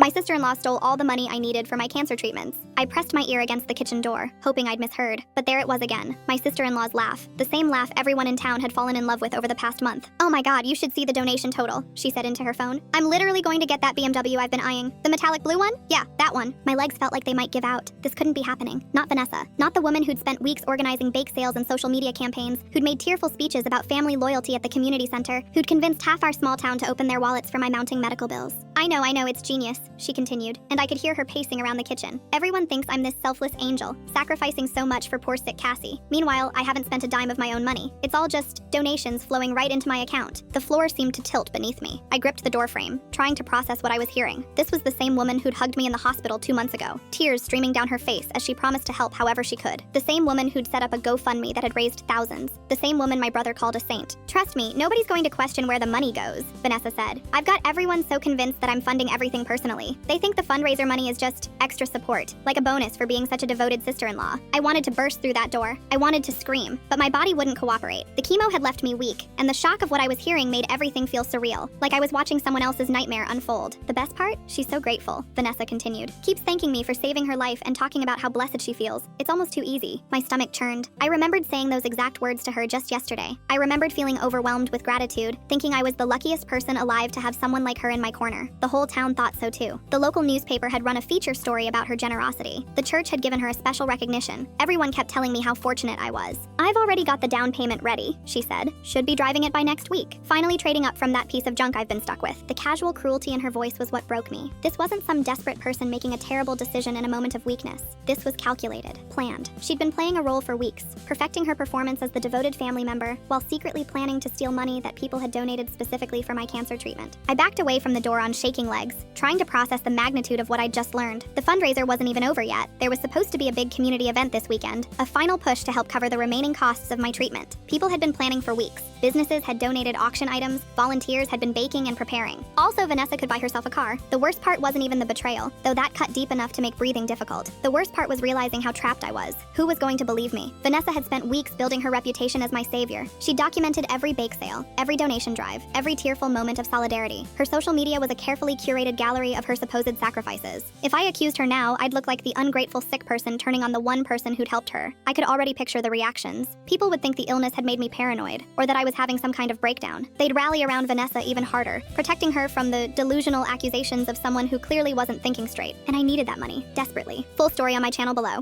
My sister-in-law stole all the money I needed for my cancer treatments. I pressed my ear against the kitchen door, hoping I'd misheard. But there it was again, my sister-in-law's laugh. The same laugh everyone in town had fallen in love with over the past month. "Oh my god, you should see the donation total," she said into her phone. "I'm literally going to get that BMW I've been eyeing. The metallic blue one? Yeah, that one." My legs felt like they might give out. This couldn't be happening. Not Vanessa. Not the woman who'd spent weeks organizing bake sales and social media campaigns, who'd made tearful speeches about family loyalty at the community center, who'd convinced half our small town to open their wallets for my mounting medical bills. I know, it's genius," she continued, and I could hear her pacing around the kitchen. "Everyone thinks I'm this selfless angel, sacrificing so much for poor sick Cassie. Meanwhile, I haven't spent a dime of my own money. It's all just donations flowing right into my account." The floor seemed to tilt beneath me. I gripped the doorframe, trying to process what I was hearing. This was the same woman who'd hugged me in the hospital 2 months ago, tears streaming down her face as she promised to help however she could. The same woman who'd set up a GoFundMe that had raised thousands. The same woman my brother called a saint. "Trust me, nobody's going to question where the money goes," Vanessa said. "I've got everyone so convinced that I'm funding everything personally. They think the fundraiser money is just extra support, like a bonus for being such a devoted sister-in-law." I wanted to burst through that door. I wanted to scream, but my body wouldn't cooperate. The chemo had left me weak, and the shock of what I was hearing made everything feel surreal, like I was watching someone else's nightmare unfold. "The best part? She's so grateful," Vanessa continued. "Keeps thanking me for saving her life and talking about how blessed she feels. It's almost too easy." My stomach churned. I remembered saying those exact words to her just yesterday. I remembered feeling overwhelmed with gratitude, thinking I was the luckiest person alive to have someone like her in my corner. The whole town thought so too. The local newspaper had run a feature story about her generosity. The church had given her a special recognition. Everyone kept telling me how fortunate I was. "I've already got the down payment ready," she said. "Should be driving it by next week." Finally trading up from that piece of junk I've been stuck with. The casual cruelty in her voice was what broke me. This wasn't some desperate person making a terrible decision in a moment of weakness. This was calculated, planned. She'd been playing a role for weeks, perfecting her performance as the devoted family member, while secretly planning to steal money that people had donated specifically for my cancer treatment. I backed away from the door on shaking legs, trying to process the magnitude of what I'd just learned. The fundraiser wasn't even over yet. There was supposed to be a big community event this weekend, a final push to help cover the remaining costs of my treatment. People had been planning for weeks. Businesses had donated auction items, volunteers had been baking and preparing. Also, Vanessa could buy herself a car. The worst part wasn't even the betrayal, though that cut deep enough to make breathing difficult. The worst part was realizing how trapped I was. Who was going to believe me? Vanessa had spent weeks building her reputation as my savior. She documented every bake sale, every donation drive, every tearful moment of solidarity. Her social media was a carefully curated gallery of her supposed sacrifices. If I accused her now, I'd look like the ungrateful sick person turning on the one person who'd helped her. I could already picture the reactions. People would think the illness had made me paranoid, or that I was having some kind of breakdown. They'd rally around Vanessa even harder, protecting her from the delusional accusations of someone who clearly wasn't thinking straight. And I needed that money, desperately. Full story on my channel below.